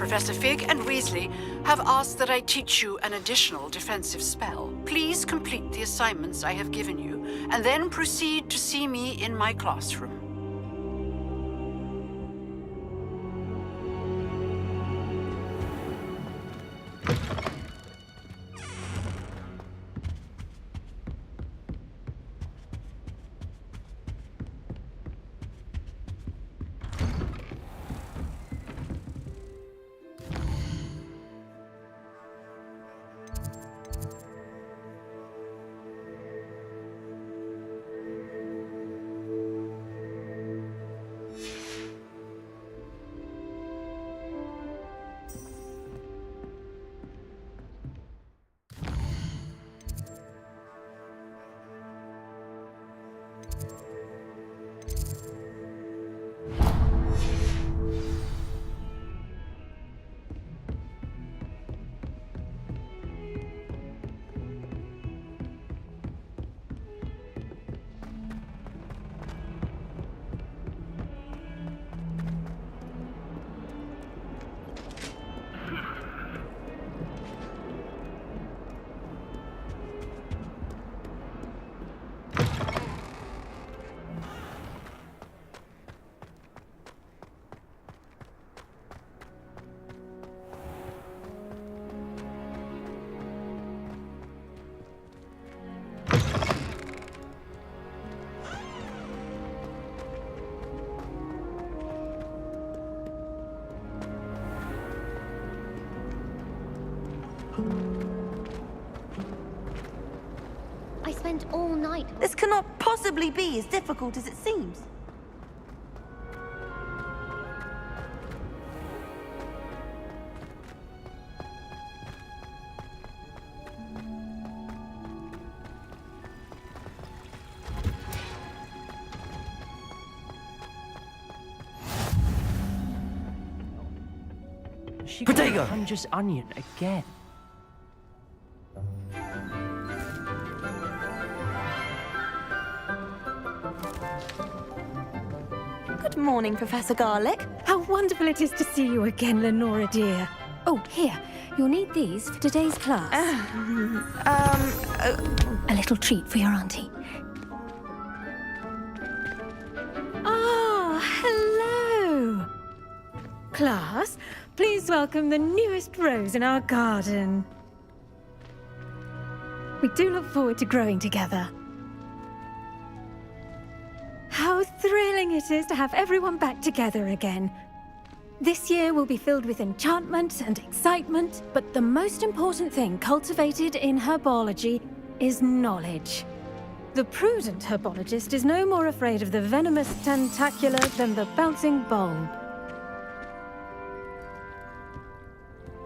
Professor Fig and Weasley have asked that I teach you an additional defensive spell. Please complete the assignments I have given you, and then proceed to see me in my classroom. I spent all night. This cannot possibly be as difficult as it seems. She Potato! Hunter's onion again. Good morning, Professor Garlic. How wonderful it is to see you again, Lenora dear. Oh, here. You'll need these for today's class. A little treat for your auntie. Ah, hello. Class, please welcome the newest rose in our garden. We do look forward to growing together. How thrilling it is to have everyone back together again. This year will be filled with enchantment and excitement, but the most important thing cultivated in herbology is knowledge. The prudent herbologist is no more afraid of the venomous tentacula than the bouncing bulb.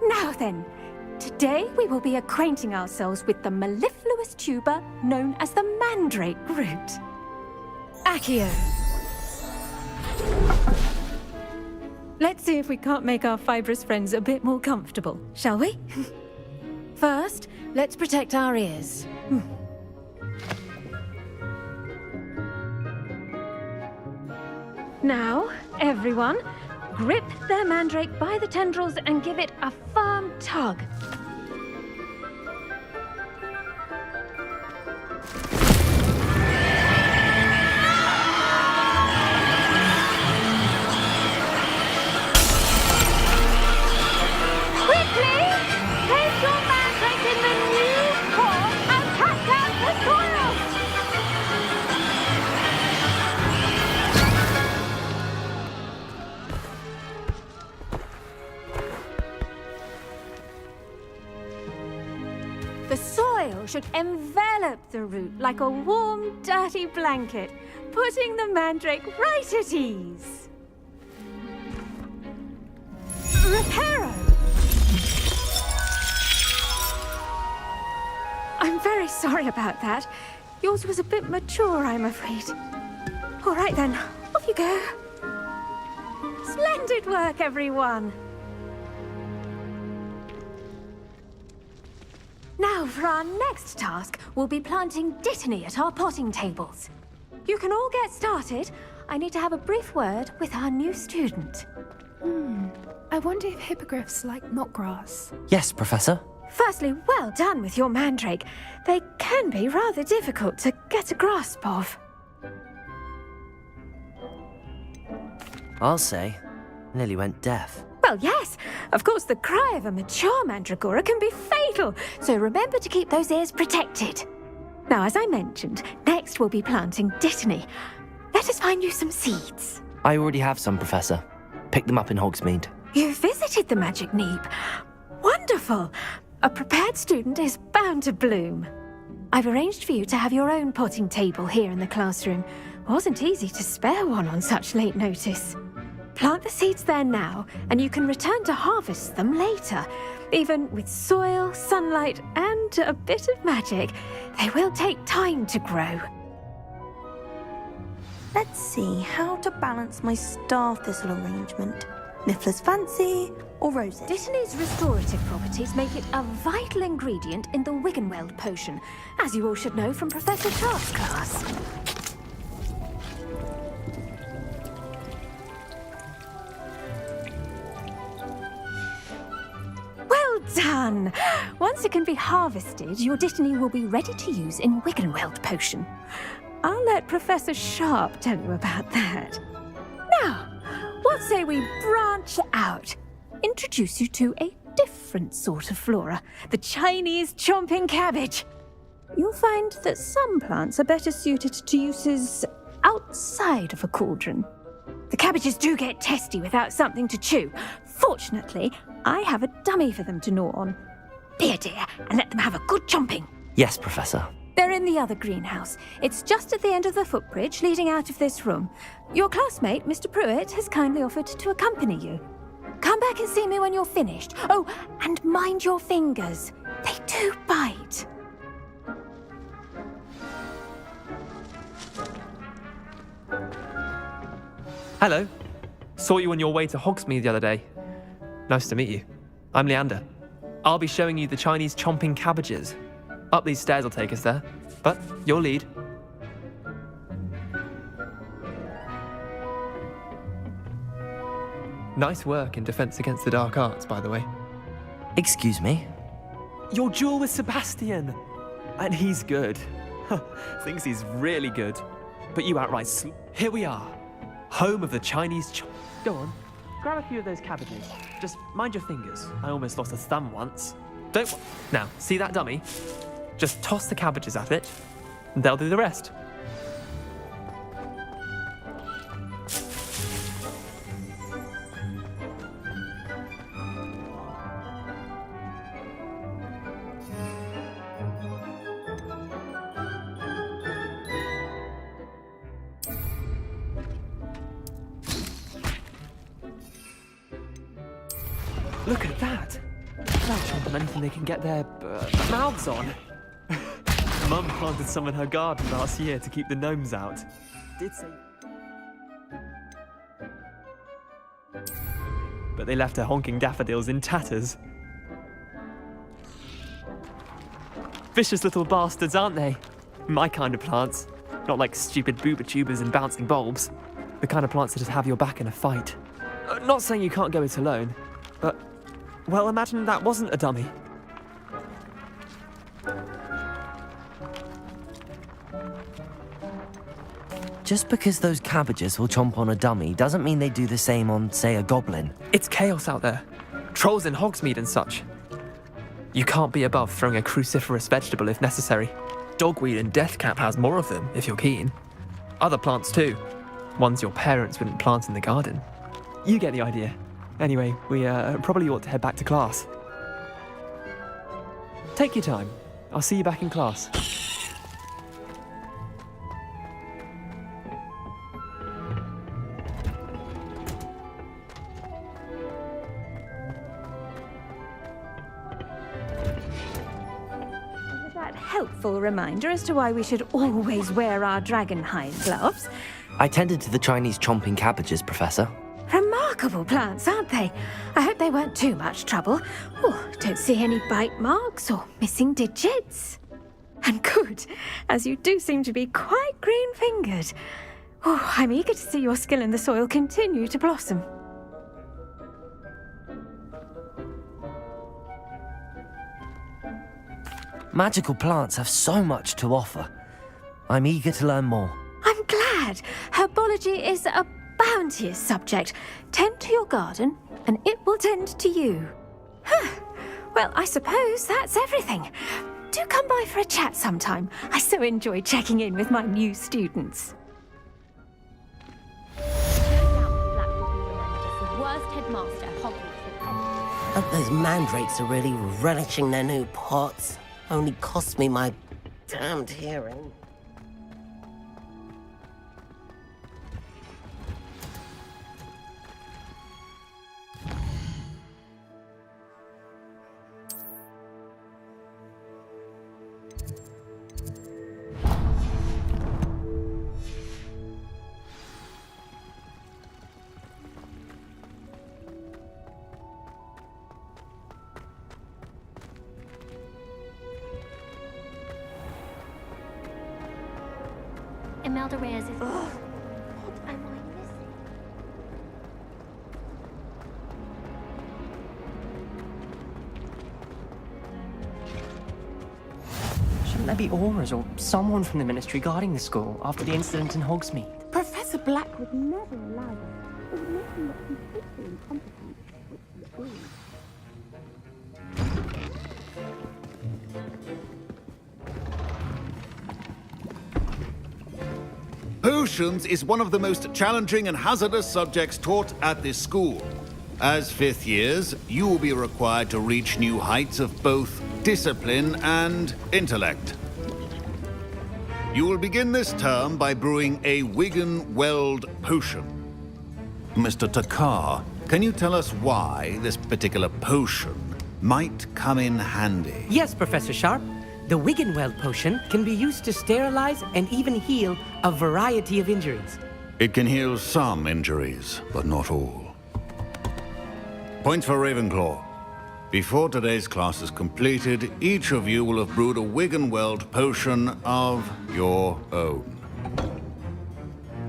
Now then, today we will be acquainting ourselves with the mellifluous tuber known as the mandrake root. Accio. Let's see if we can't make our fibrous friends a bit more comfortable, shall we? First, let's protect our ears. Now, everyone, grip their mandrake by the tendrils and give it a firm tug. The soil should envelop the root like a warm, dirty blanket, putting the mandrake right at ease. Reparo! I'm very sorry about that. Yours was a bit mature, I'm afraid. All right then, off you go. Splendid work, everyone. Now, for our next task, we'll be planting dittany at our potting tables. You can all get started. I need to have a brief word with our new student. I wonder if hippogriffs like knotgrass. Yes, Professor. Firstly, well done with your mandrake. They can be rather difficult to get a grasp of. I'll say. Nearly went deaf. Well, yes. Of course, the cry of a mature mandragora can be fatal, so remember to keep those ears protected. Now, as I mentioned, next we'll be planting dittany. Let us find you some seeds. I already have some, Professor. Picked them up in Hogsmeade. You visited the Magic Neep. Wonderful. A prepared student is bound to bloom. I've arranged for you to have your own potting table here in the classroom. Wasn't easy to spare one on such late notice. Plant the seeds there now, and you can return to harvest them later. Even with soil, sunlight, and a bit of magic, they will take time to grow. Let's see how to balance my star thistle arrangement. Niffler's fancy or roses? Dittany's restorative properties make it a vital ingredient in the Wiggenweld potion, as you all should know from Professor Sharp's class. Well done! Once it can be harvested, your Dittany will be ready to use in Wiggenweld potion. I'll let Professor Sharp tell you about that. Now, what say we branch out? Introduce you to a different sort of flora, the Chinese chomping cabbage. You'll find that some plants are better suited to uses outside of a cauldron. The cabbages do get testy without something to chew. Fortunately, I have a dummy for them to gnaw on. Be a dear and let them have a good chomping. Yes, Professor. They're in the other greenhouse. It's just at the end of the footbridge leading out of this room. Your classmate, Mr. Pruitt, has kindly offered to accompany you. Come back and see me when you're finished. Oh, and mind your fingers. They do bite. Hello. Saw you on your way to Hogsmeade the other day. Nice to meet you. I'm Leander. I'll be showing you the Chinese chomping cabbages. Up these stairs will take us there, but your lead. Nice work in Defense Against the Dark Arts, by the way. Excuse me? Your duel with Sebastian! And he's good. Thinks he's really good. But you outright Here we are. Home of the Chinese Go on. Grab a few of those cabbages. Just mind your fingers. I almost lost a thumb once. Now, see that dummy? Just toss the cabbages at it, and they'll do the rest. Look at that! They'll chomp on anything they can get their mouths on. Mum planted some in her garden last year to keep the gnomes out. Did say... But they left her honking daffodils in tatters. Vicious little bastards, aren't they? My kind of plants. Not like stupid booba tubers and bouncing bulbs. The kind of plants that just have your back in a fight. Not saying you can't go it alone, but... Well, imagine that wasn't a dummy. Just because those cabbages will chomp on a dummy doesn't mean they do the same on, say, a goblin. It's chaos out there. Trolls in Hogsmeade and such. You can't be above throwing a cruciferous vegetable if necessary. Dogweed and deathcap has more of them, if you're keen. Other plants too. Ones your parents wouldn't plant in the garden. You get the idea. Anyway, we probably ought to head back to class. Take your time. I'll see you back in class. Helpful reminder as to why we should always wear our dragonhide gloves. I tended to the Chinese chomping cabbages, Professor. Remarkable plants, aren't they? I hope they weren't too much trouble. Oh, don't see any bite marks or missing digits. And good, as you do seem to be quite green-fingered. Oh, I'm eager to see your skill in the soil continue to blossom. Magical plants have so much to offer. I'm eager to learn more. I'm glad. Herbology is a bounteous subject. Tend to your garden, and it will tend to you. Well, I suppose that's everything. Do come by for a chat sometime. I so enjoy checking in with my new students. The worst headmaster Hogwarts has ever. Those mandrakes are really relishing their new pots. Only cost me my damned hearing. Imelda Reyes is... What am I missing? Shouldn't there be auras or someone from the ministry guarding the school after the incident in Hogsmeade? Professor Black would never allow this. It would make him look completely incompetent, which he is. Potions is one of the most challenging and hazardous subjects taught at this school. As fifth years, you will be required to reach new heights of both discipline and intellect. You will begin this term by brewing a Wigan-Weld potion. Mr. Takar, can you tell us why this particular potion might come in handy? Yes, Professor Sharp. The Wigan-Weld potion can be used to sterilize and even heal a variety of injuries. It can heal some injuries, but not all. Points for Ravenclaw. Before today's class is completed, each of you will have brewed a Wigan-Weld potion of your own.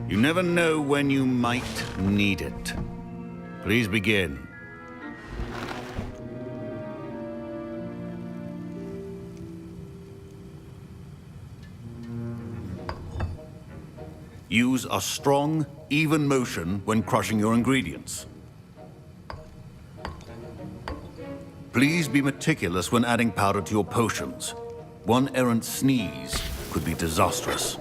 You never know when you might need it. Please begin. Use a strong, even motion when crushing your ingredients. Please be meticulous when adding powder to your potions. One errant sneeze could be disastrous.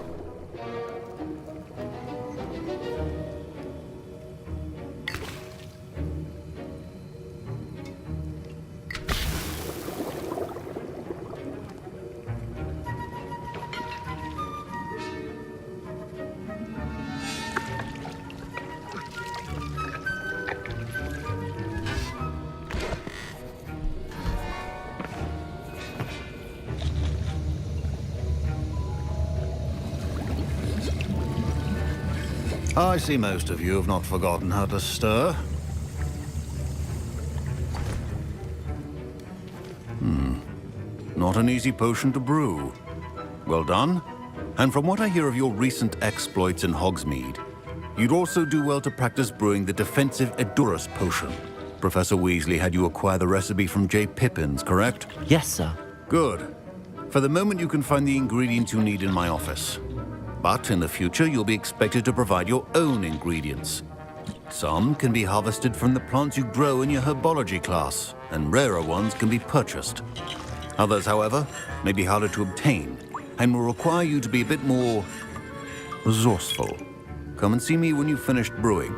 I see most of you have not forgotten how to stir. Not an easy potion to brew. Well done. And from what I hear of your recent exploits in Hogsmeade, you'd also do well to practice brewing the defensive Edurus potion. Professor Weasley had you acquire the recipe from J. Pippins, correct? Yes, sir. Good. For the moment, you can find the ingredients you need in my office. But in the future, you'll be expected to provide your own ingredients. Some can be harvested from the plants you grow in your herbology class, and rarer ones can be purchased. Others, however, may be harder to obtain, and will require you to be a bit more resourceful. Come and see me when you've finished brewing,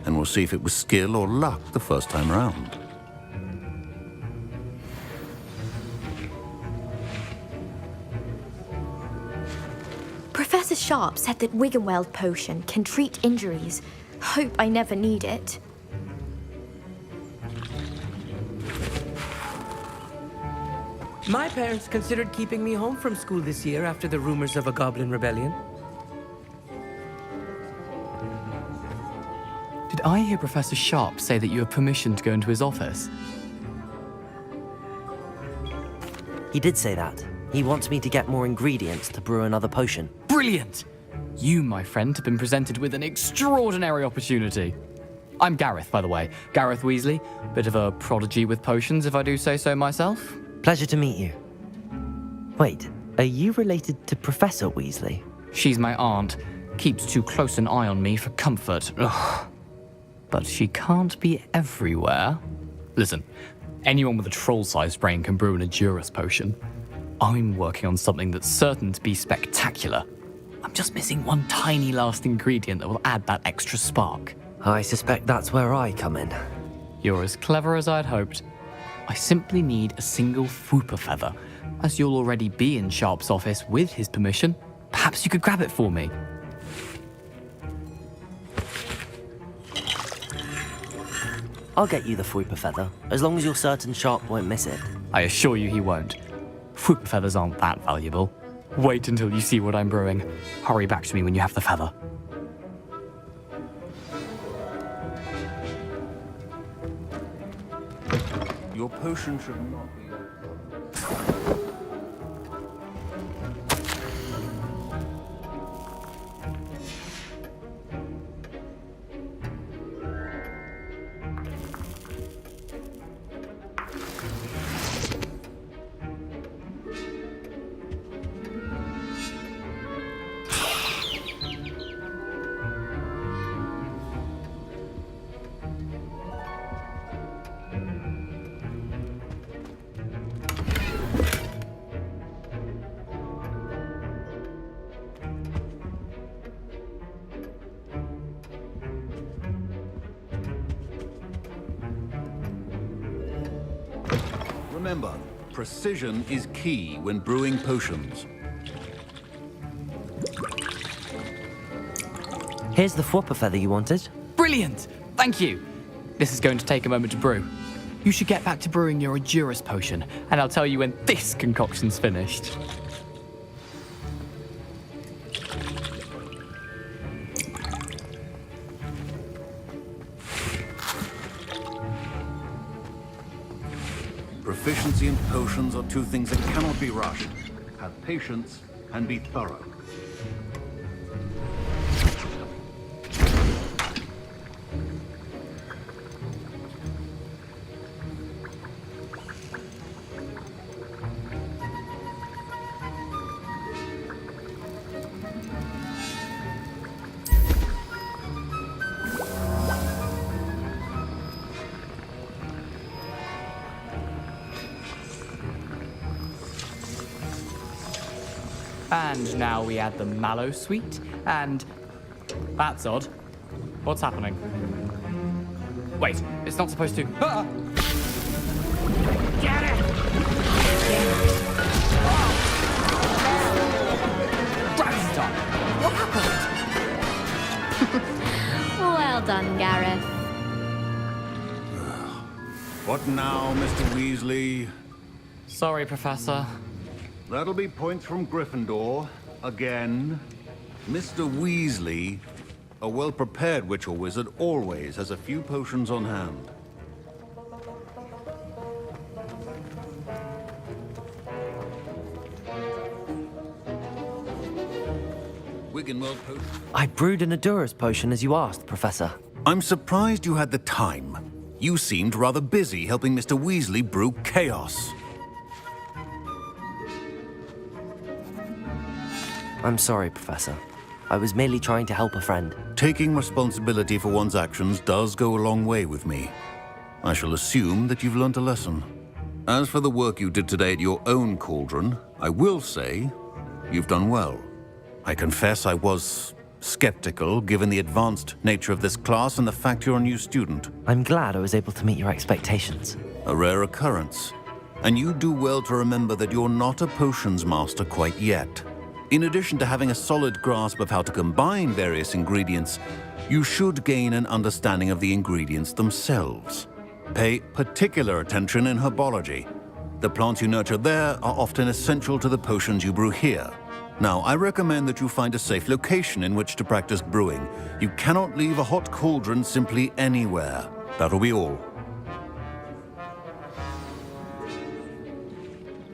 and we'll see if it was skill or luck the first time around. Professor Sharp said that Wigan-Weld potion can treat injuries. Hope I never need it. My parents considered keeping me home from school this year after the rumors of a goblin rebellion. Did I hear Professor Sharp say that you have permission to go into his office? He did say that. He wants me to get more ingredients to brew another potion. Brilliant! You, my friend, have been presented with an extraordinary opportunity. I'm Gareth, by the way. Gareth Weasley. Bit of a prodigy with potions, if I do say so myself. Pleasure to meet you. Wait, are you related to Professor Weasley? She's my aunt. Keeps too close an eye on me for comfort. Ugh. But she can't be everywhere. Listen, anyone with a troll-sized brain can brew an Adurus potion. I'm working on something that's certain to be spectacular. I'm just missing one tiny last ingredient that will add that extra spark. I suspect that's where I come in. You're as clever as I'd hoped. I simply need a single Fwooper feather. As you'll already be in Sharp's office with his permission, perhaps you could grab it for me. I'll get you the Fwooper feather, as long as you're certain Sharp won't miss it. I assure you he won't. Fwooper feathers aren't that valuable. Wait until you see what I'm brewing. Hurry back to me when you have the feather. Your potion should not be... Remember, precision is key when brewing potions. Here's the Fwooper feather you wanted. Brilliant! Thank you! This is going to take a moment to brew. You should get back to brewing your Adurus potion, and I'll tell you when this concoction's finished. Proficiency in potions are two things that cannot be rushed. Have patience and be thorough. And now we add the mallow sweet, and... That's odd. What's happening? Wait, it's not supposed to... Ah! Get it! Gravity time! What happened? Well done, Gareth. What now, Mr. Weasley? Sorry, Professor. That'll be points from Gryffindor. Again. Mr. Weasley, a well-prepared witch or wizard, always has a few potions on hand. Wiggenweld potion. I brewed an Adurus potion as you asked, Professor. I'm surprised you had the time. You seemed rather busy helping Mr. Weasley brew chaos. I'm sorry, Professor. I was merely trying to help a friend. Taking responsibility for one's actions does go a long way with me. I shall assume that you've learnt a lesson. As for the work you did today at your own cauldron, I will say you've done well. I confess I was skeptical, given the advanced nature of this class and the fact you're a new student. I'm glad I was able to meet your expectations. A rare occurrence. And you do well to remember that you're not a potions master quite yet. In addition to having a solid grasp of how to combine various ingredients, you should gain an understanding of the ingredients themselves. Pay particular attention in herbology. The plants you nurture there are often essential to the potions you brew here. Now, I recommend that you find a safe location in which to practice brewing. You cannot leave a hot cauldron simply anywhere. That'll be all.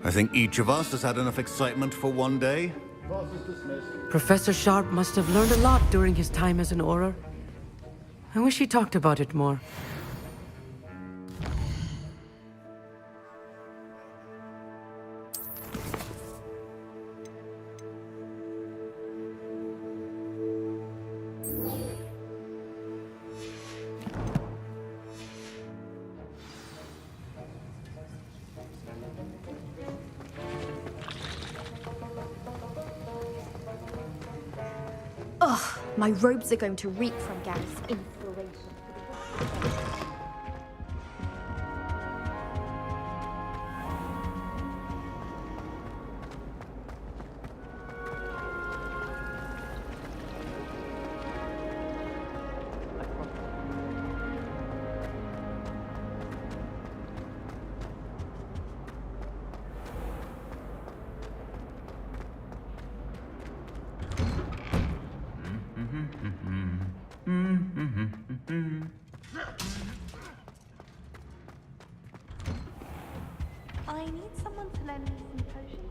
I think each of us has had enough excitement for one day. Class is dismissed. Professor Sharp must have learned a lot during his time as an Auror. I wish he talked about it more. My robes are going to reek from Gareth's inspiration. I need someone to lend me some potions.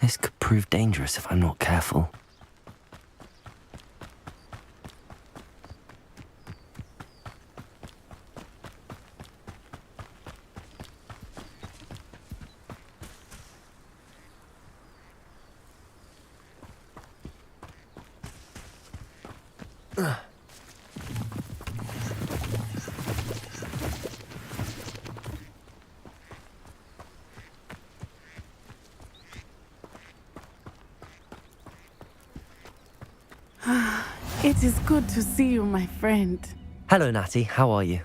This could prove dangerous if I'm not careful. It is good to see you, my friend. Hello, Natty. How are you?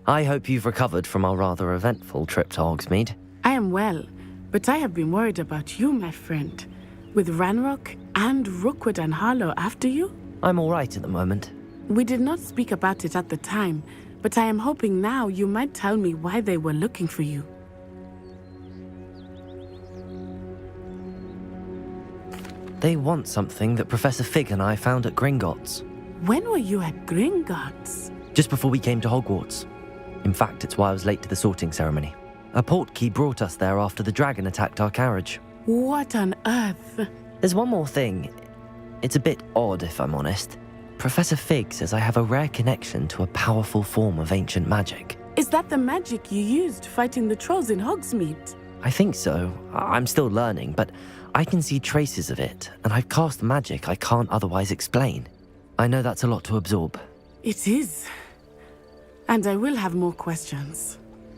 I hope you've recovered from our rather eventful trip to Hogsmeade. I am well, but I have been worried about you, my friend. With Ranrock and Rookwood and Harlow after you? I'm all right at the moment. We did not speak about it at the time, but I am hoping now you might tell me why they were looking for you. They want something that Professor Fig and I found at Gringotts. When were you at Gringotts? Just before we came to Hogwarts. In fact, it's why I was late to the sorting ceremony. A portkey brought us there after the dragon attacked our carriage. What on earth? There's one more thing. It's a bit odd, if I'm honest. Professor Fig says I have a rare connection to a powerful form of ancient magic. Is that the magic you used fighting the trolls in Hogsmeade? I think so. I'm still learning, but I can see traces of it, and I've cast magic I can't otherwise explain. I know that's a lot to absorb. It is. And I will have more questions.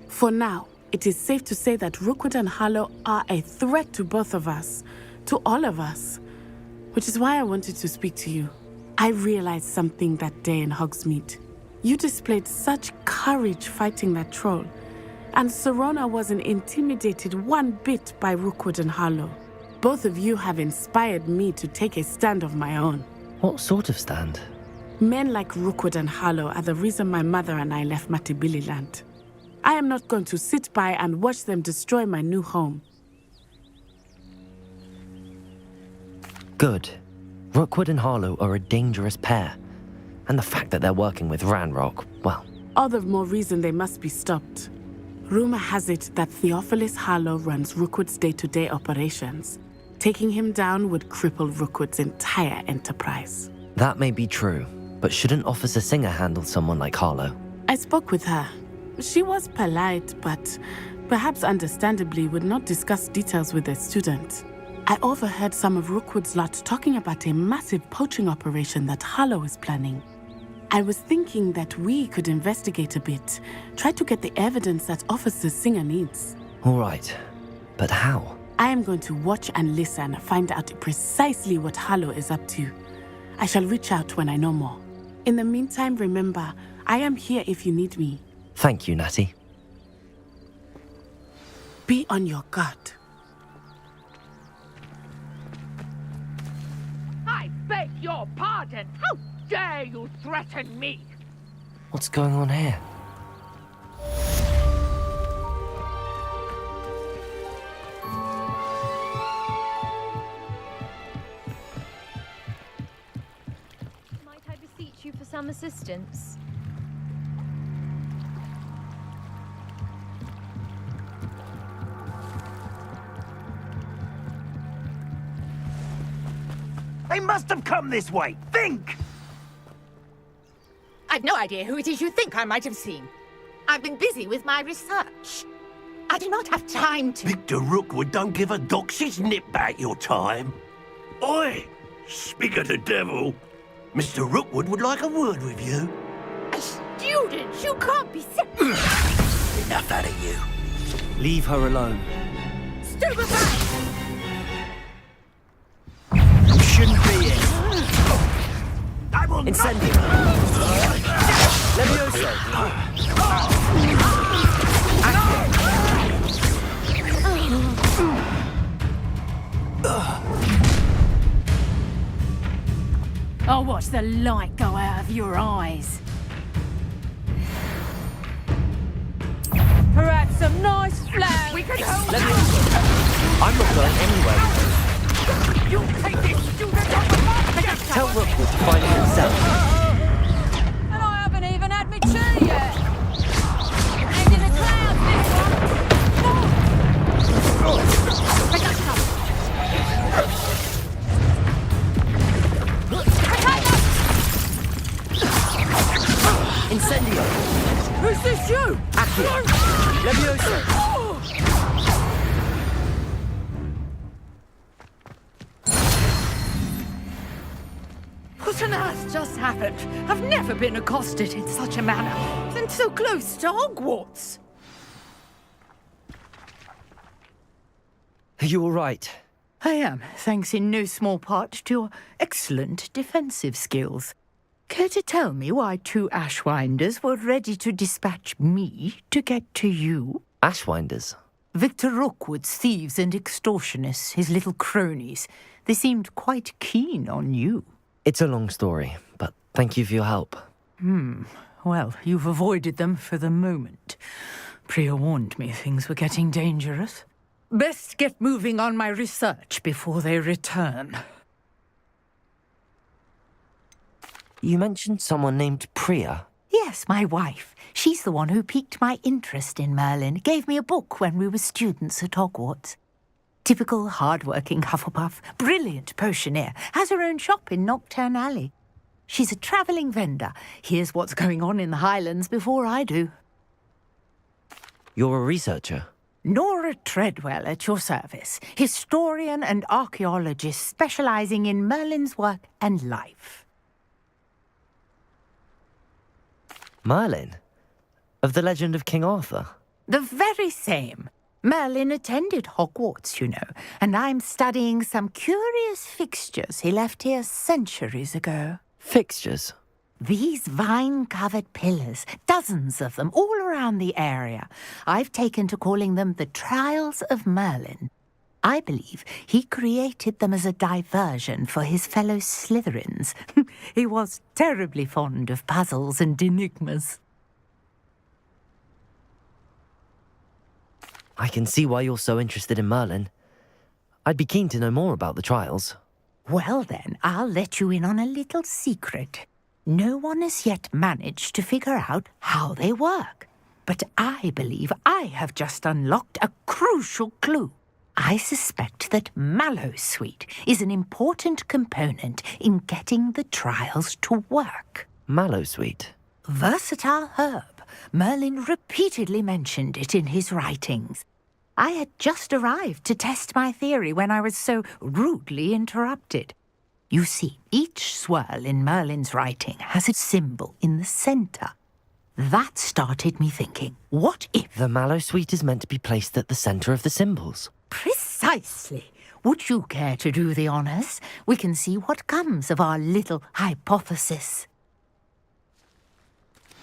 For now, it is safe to say that Rookwood and Harlow are a threat to both of us, to all of us. Which is why I wanted to speak to you. I realized something that day in Hogsmeade. You displayed such courage fighting that troll, and Serona wasn't intimidated one bit by Rookwood and Harlow. Both of you have inspired me to take a stand of my own. What sort of stand? Men like Rookwood and Harlow are the reason my mother and I left Matibili-land. I am not going to sit by and watch them destroy my new home. Good. Rookwood and Harlow are a dangerous pair. And the fact that they're working with Ranrock, well... All the more reason they must be stopped. Rumor has it that Theophilus Harlow runs Rookwood's day-to-day operations. Taking him down would cripple Rookwood's entire enterprise. That may be true, but shouldn't Officer Singer handle someone like Harlow? I spoke with her. She was polite, but perhaps understandably would not discuss details with a student. I overheard some of Rookwood's lot talking about a massive poaching operation that Harlow is planning. I was thinking that we could investigate a bit, try to get the evidence that Officer Singer needs. All right, but how? I am going to watch and listen, find out precisely what Harlow is up to. I shall reach out when I know more. In the meantime, remember, I am here if you need me. Thank you, Natty. Be on your guard. I beg your pardon. How dare you threaten me? What's going on here? Might I beseech you for some assistance? They must have come this way. Think! I've no idea who it is you think I might have seen. I've been busy with my research. I do not have time to... Victor Rookwood don't give a doxy's nip back your time. Oi! Speak of the devil. Mr. Rookwood would like a word with you. A student? You can't be... Enough out of you. Leave her alone. Stupefy! You shouldn't be here. I will Incendio. Levioso. I'll watch the light go out of your eyes. Perhaps some nice flowers. We can hold... I'm not going anywhere. You take this student off the market! Tell Rookwood to find it himself. And I haven't even had me tea yet. And in the clouds, this one. Pick up some. Incendio. Who's this you? Accio. Levioso. What on earth just happened? I've never been accosted in such a manner. And so close to Hogwarts. Are you all right? I am, thanks in no small part to your excellent defensive skills. Care to tell me why two Ashwinders were ready to dispatch me to get to you? Ashwinders? Victor Rookwood's thieves and extortionists, his little cronies. They seemed quite keen on you. It's a long story, but thank you for your help. Well, you've avoided them for the moment. Priya warned me things were getting dangerous. Best get moving on my research before they return. You mentioned someone named Priya. Yes, my wife. She's the one who piqued my interest in Merlin. Gave me a book when we were students at Hogwarts. Typical hard-working Hufflepuff, brilliant potioneer, has her own shop in Knockturn Alley. She's a travelling vendor. Hears what's going on in the Highlands before I do. You're a researcher? Nora Treadwell at your service, historian and archaeologist specializing in Merlin's work and life. Merlin? Of the legend of King Arthur? The very same. Merlin attended Hogwarts, you know, and I'm studying some curious fixtures he left here centuries ago. Fixtures? These vine-covered pillars, dozens of them, all around the area. I've taken to calling them the Trials of Merlin. I believe he created them as a diversion for his fellow Slytherins. He was terribly fond of puzzles and enigmas. I can see why you're so interested in Merlin. I'd be keen to know more about the trials. Well then, I'll let you in on a little secret. No one has yet managed to figure out how they work. But I believe I have just unlocked a crucial clue. I suspect that mallowsweet is an important component in getting the trials to work. Mallowsweet? Versatile herb. Merlin repeatedly mentioned it in his writings. I had just arrived to test my theory when I was so rudely interrupted. You see, each swirl in Merlin's writing has a symbol in the center. That started me thinking, what if... The mallowsweet is meant to be placed at the center of the symbols. Precisely. Would you care to do the honors? We can see what comes of our little hypothesis.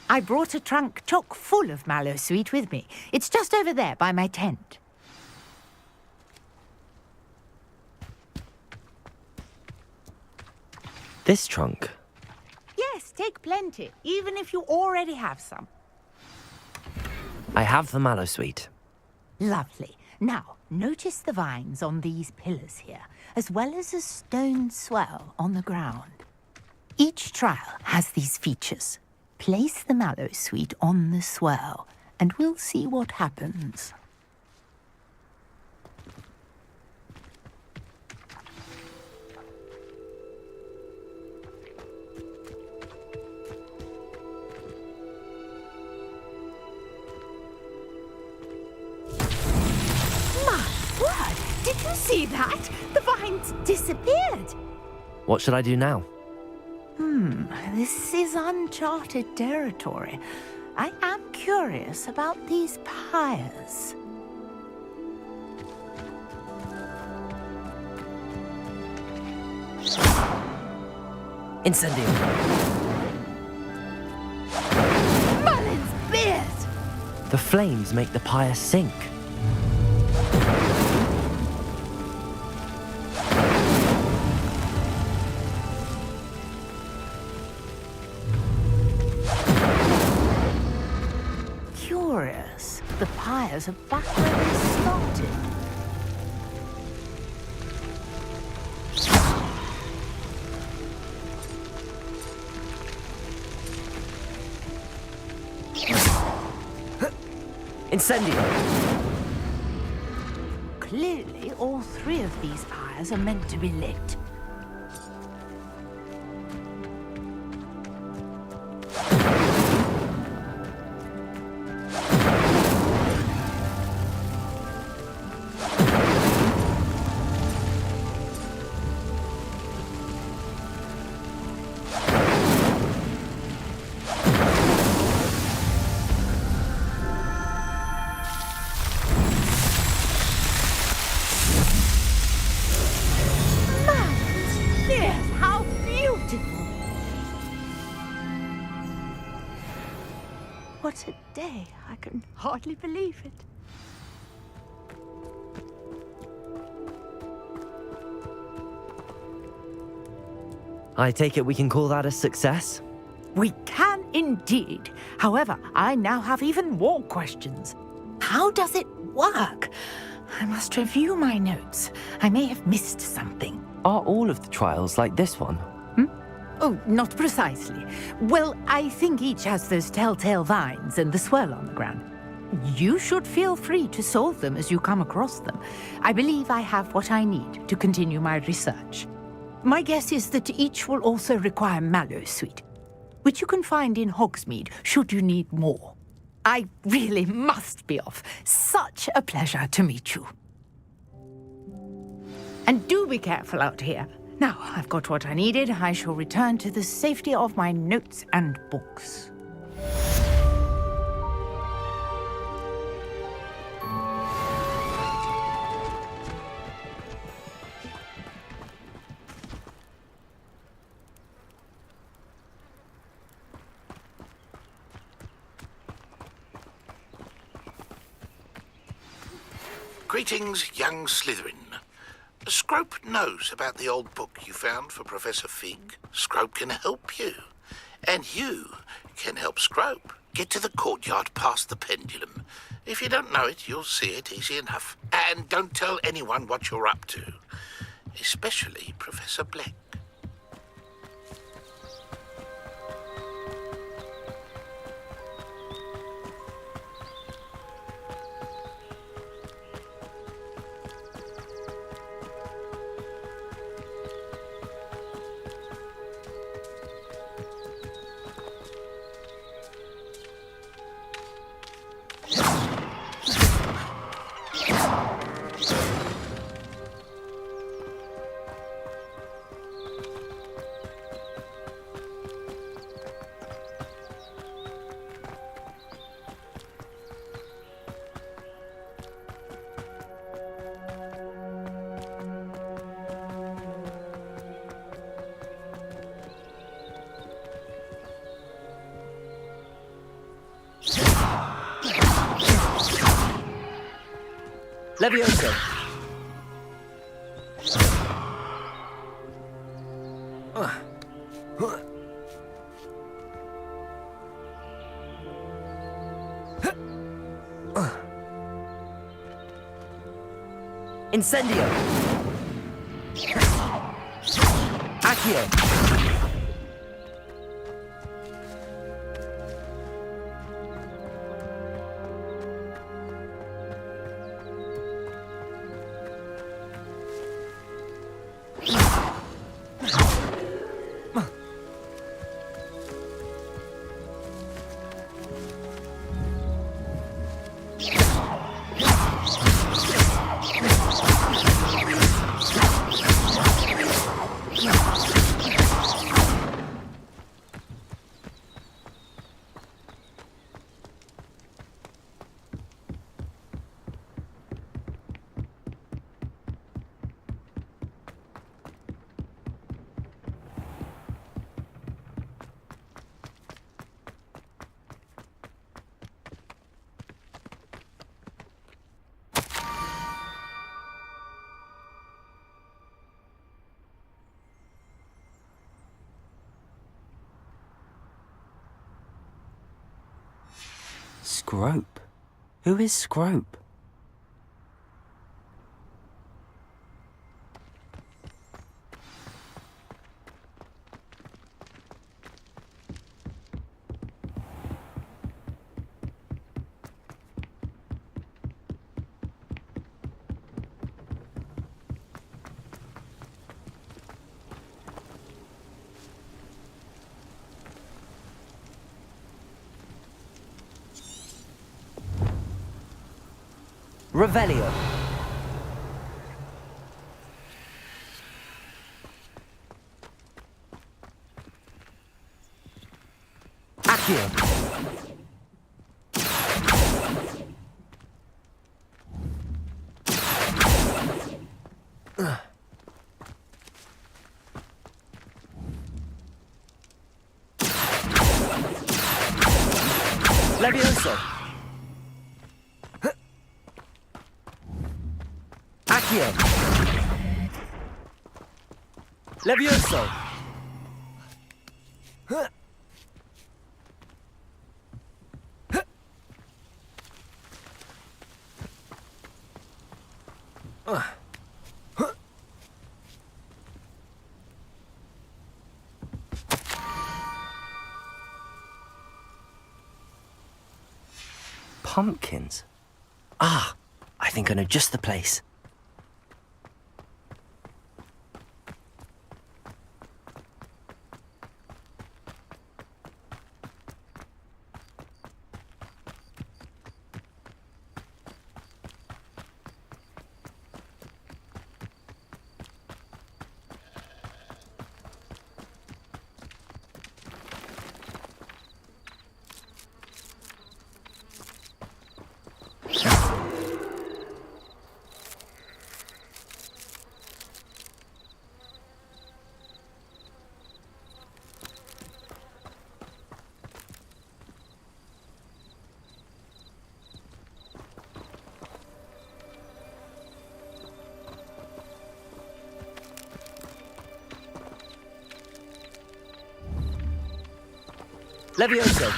I brought a trunk chock full of mallowsweet with me. It's just over there by my tent. This trunk? Yes, take plenty, even if you already have some. I have the mallowsweet. Lovely. Now, notice the vines on these pillars here, as well as a stone swell on the ground. Each trial has these features. Place the mallowsweet on the swell, and we'll see what happens. Did you see that? The vines disappeared. What should I do now? This is uncharted territory. I am curious about these pyres. Incendio. Merlin's beard! The flames make the pyre sink. Curious. The pyres are back where they started. Incendio. Clearly, all three of these pyres are meant to be lit. What a day. I can hardly believe it. I take it we can call that a success? We can indeed. However, I now have even more questions. How does it work? I must review my notes. I may have missed something. Are all of the trials like this one? Oh, not precisely. Well, I think each has those telltale vines and the swirl on the ground. You should feel free to solve them as you come across them. I believe I have what I need to continue my research. My guess is that each will also require mallowsweet, which you can find in Hogsmeade should you need more. I really must be off. Such a pleasure to meet you. And do be careful out here. Now, I've got what I needed. I shall return to the safety of my notes and books. Greetings, young Slytherin. Scrope knows about the old book you found for Professor Fig. Scrope can help you. And you can help Scrope. Get to the courtyard past the pendulum. If you don't know it, you'll see it easy enough. And don't tell anyone what you're up to. Especially Professor Black. Levioso! Incendio! Accio! Scrope? Who is Scrope? Revelio. Accio. Levioso. Accio. Levioso. Pumpkins? Ah, I think I know just the place. Levioso!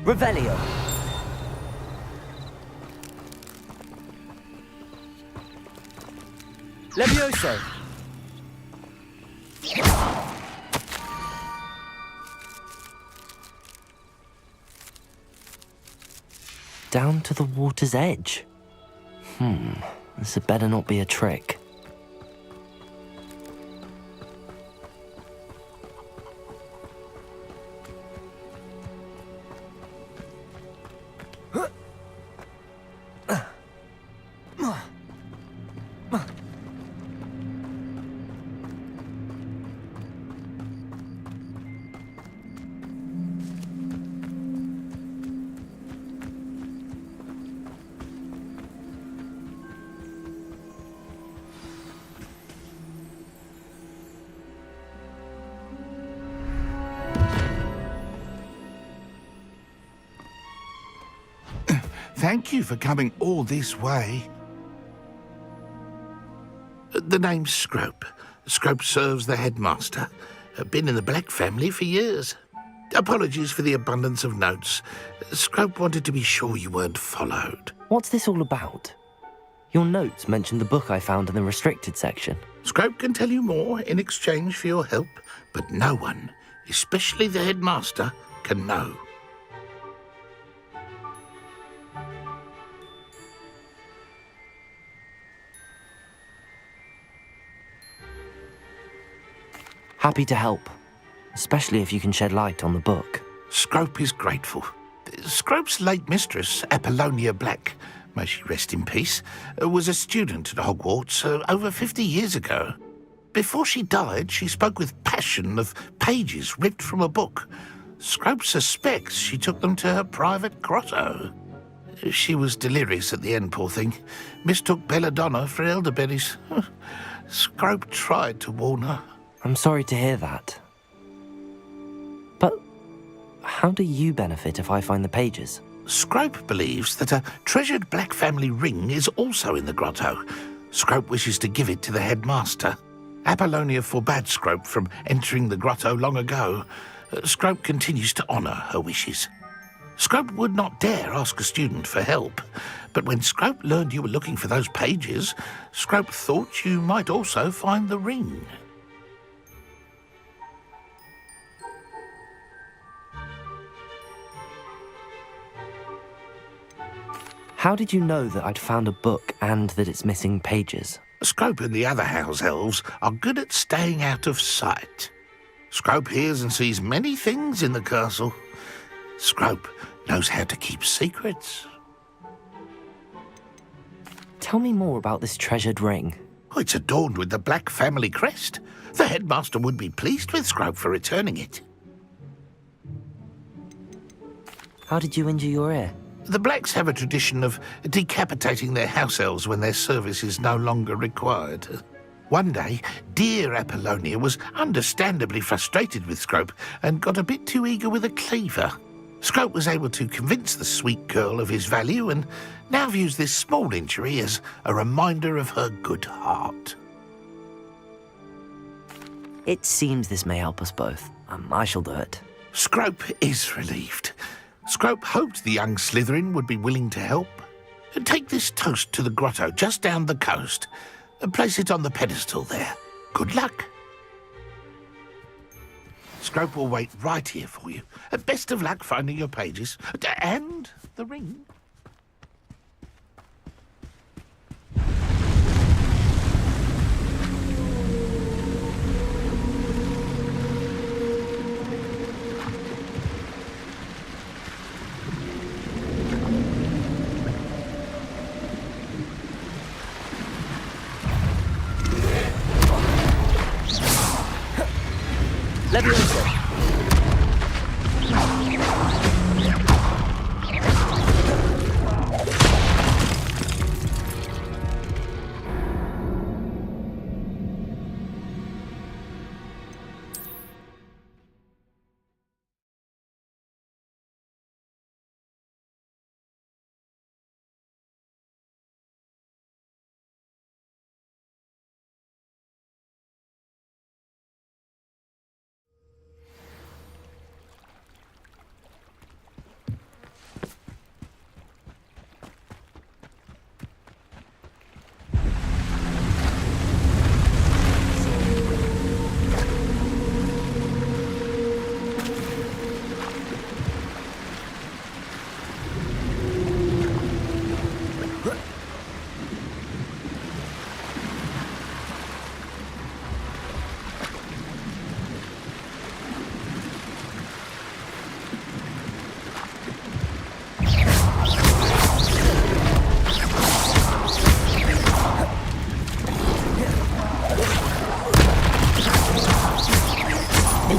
Revelio! Levioso! Down to the water's edge. This had better not be a trick. Thank you for coming all this way. The name's Scrope. Scrope serves the headmaster. Been in the Black family for years. Apologies for the abundance of notes. Scrope wanted to be sure you weren't followed. What's this all about? Your notes mentioned the book I found in the restricted section. Scrope can tell you more in exchange for your help, but no one, especially the headmaster, can know. Happy to help, especially if you can shed light on the book. Scrope is grateful. Scrope's late mistress, Apollonia Black, may she rest in peace, was a student at Hogwarts over 50 years ago. Before she died, she spoke with passion of pages ripped from a book. Scrope suspects she took them to her private grotto. She was delirious at the end, poor thing. Mistook belladonna for elderberries. Scrope tried to warn her. I'm sorry to hear that. But how do you benefit if I find the pages? Scrope believes that a treasured Black family ring is also in the grotto. Scrope wishes to give it to the headmaster. Apollonia forbade Scrope from entering the grotto long ago. Scrope continues to honour her wishes. Scrope would not dare ask a student for help, but when Scrope learned you were looking for those pages, Scrope thought you might also find the ring. How did you know that I'd found a book and that it's missing pages? Scrope and the other house elves are good at staying out of sight. Scrope hears and sees many things in the castle. Scrope knows how to keep secrets. Tell me more about this treasured ring. Oh, it's adorned with the Black family crest. The headmaster would be pleased with Scrope for returning it. How did you injure your ear? The Blacks have a tradition of decapitating their house elves when their service is no longer required. One day, dear Apollonia was understandably frustrated with Scrope and got a bit too eager with a cleaver. Scrope was able to convince the sweet girl of his value and now views this small injury as a reminder of her good heart. It seems this may help us both. I shall do it. Scrope is relieved. Scrope hoped the young Slytherin would be willing to help. Take this toast to the grotto just down the coast and place it on the pedestal there. Good luck. Scrope will wait right here for you. Best of luck finding your pages and the ring. Levioso!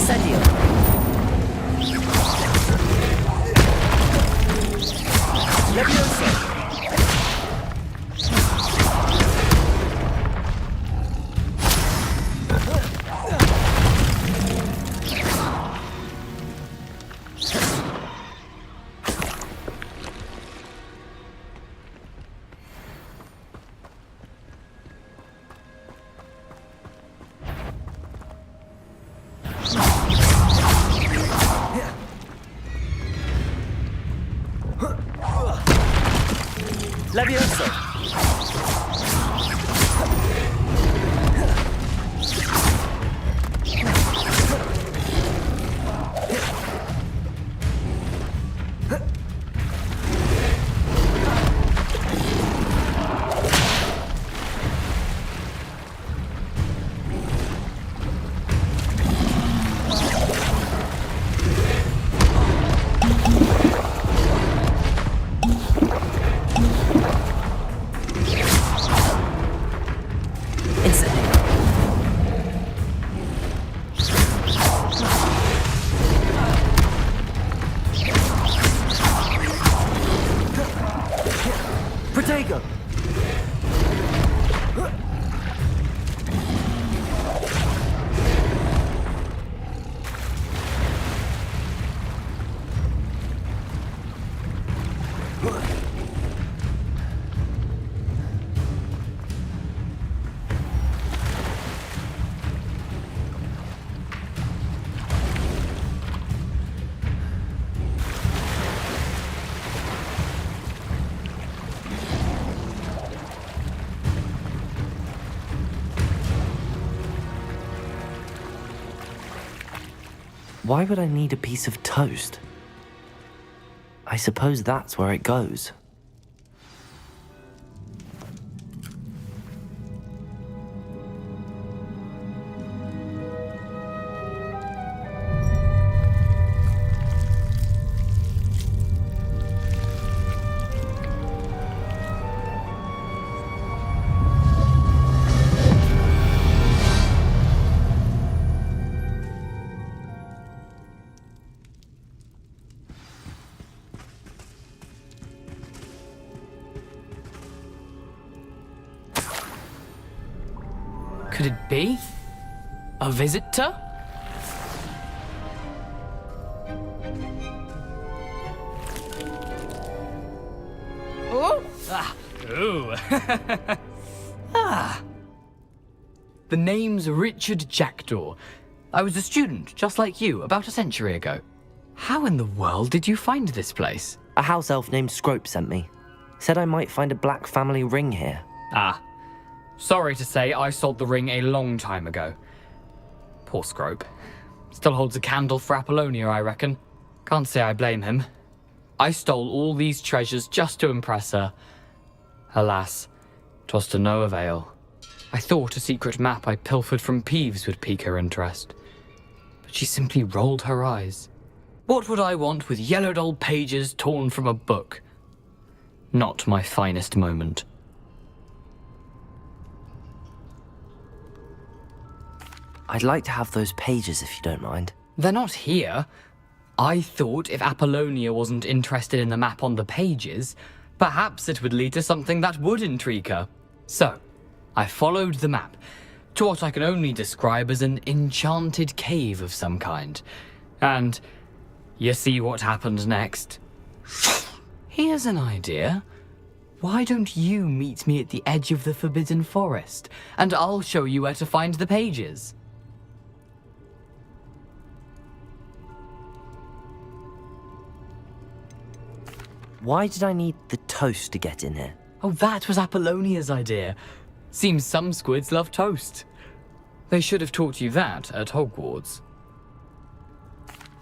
Incendio. Levioso. Levioso. Protego. Why would I need a piece of toast? I suppose that's where it goes. Could it be? A visitor? Oh! Ah! Ooh! Ah! The name's Richard Jackdaw. I was a student, just like you, about a century ago. How in the world did you find this place? A house elf named Scrope sent me. Said I might find a black family ring here. Ah. Sorry to say, I sold the ring a long time ago. Poor Scrope. Still holds a candle for Apollonia, I reckon. Can't say I blame him. I stole all these treasures just to impress her. Alas, 'twas to no avail. I thought a secret map I pilfered from Peeves would pique her interest. But she simply rolled her eyes. What would I want with yellowed old pages torn from a book? Not my finest moment. I'd like to have those pages if you don't mind. They're not here. I thought if Apollonia wasn't interested in the map on the pages, perhaps it would lead to something that would intrigue her. So, I followed the map to what I can only describe as an enchanted cave of some kind. And you see what happened next? Here's an idea. Why don't you meet me at the edge of the Forbidden Forest, and I'll show you where to find the pages? Why did I need the toast to get in here? Oh, that was Apollonia's idea. Seems some squids love toast. They should have taught you that at Hogwarts.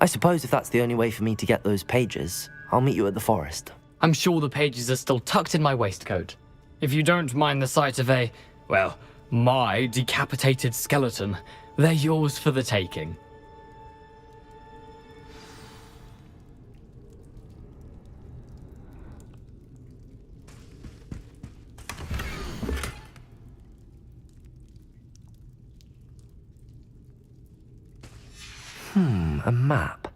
I suppose if that's the only way for me to get those pages, I'll meet you at the forest. I'm sure the pages are still tucked in my waistcoat. If you don't mind the sight of my decapitated skeleton, they're yours for the taking. A map.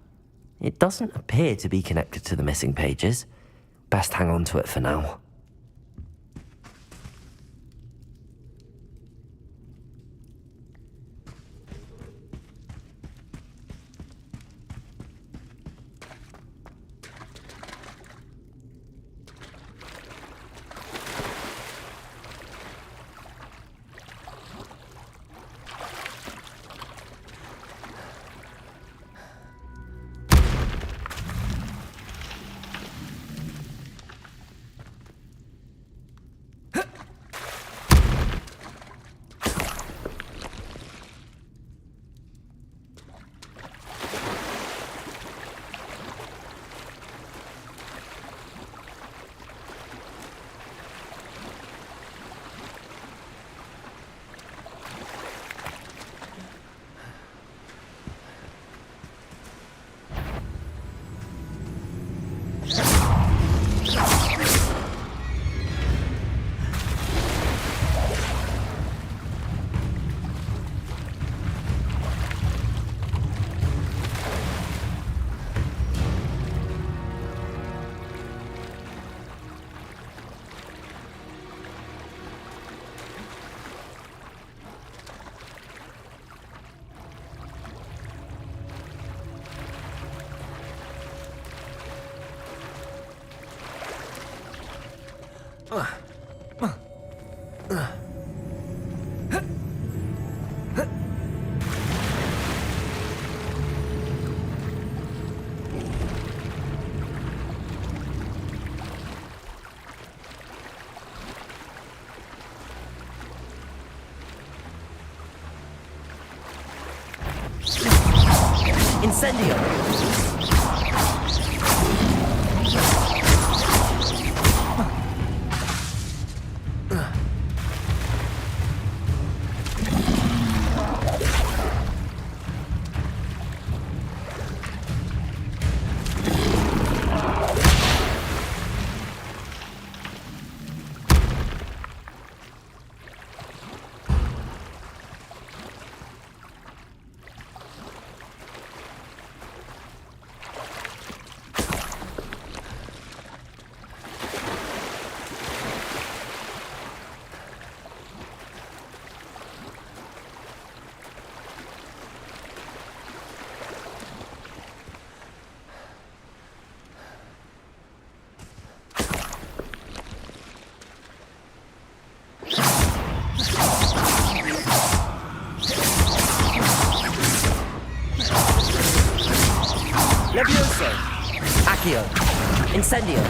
It doesn't appear to be connected to the missing pages. Best hang on to it for now. Incendio! Levioso! Accio! Incendio!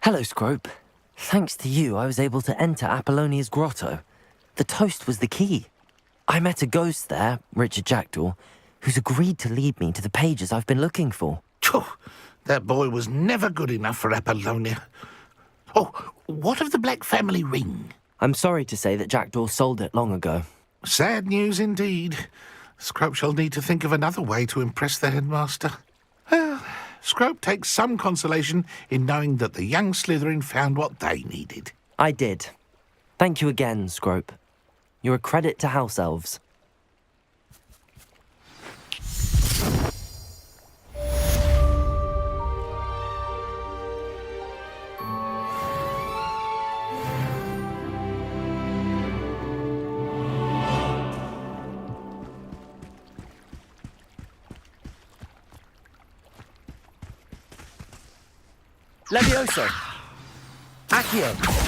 Hello, Scrope. Thanks to you, I was able to enter Apollonia's grotto. The toast was the key. I met a ghost there, Richard Jackdaw, who's agreed to lead me to the pages I've been looking for. That boy was never good enough for Apollonia. Oh, what of the Black family ring? I'm sorry to say that Jackdaw sold it long ago. Sad news indeed. Scrope shall need to think of another way to impress the headmaster. Well, Scrope takes some consolation in knowing that the young Slytherin found what they needed. I did. Thank you again, Scrope. You're a credit to House Elves. Levioso! Accio!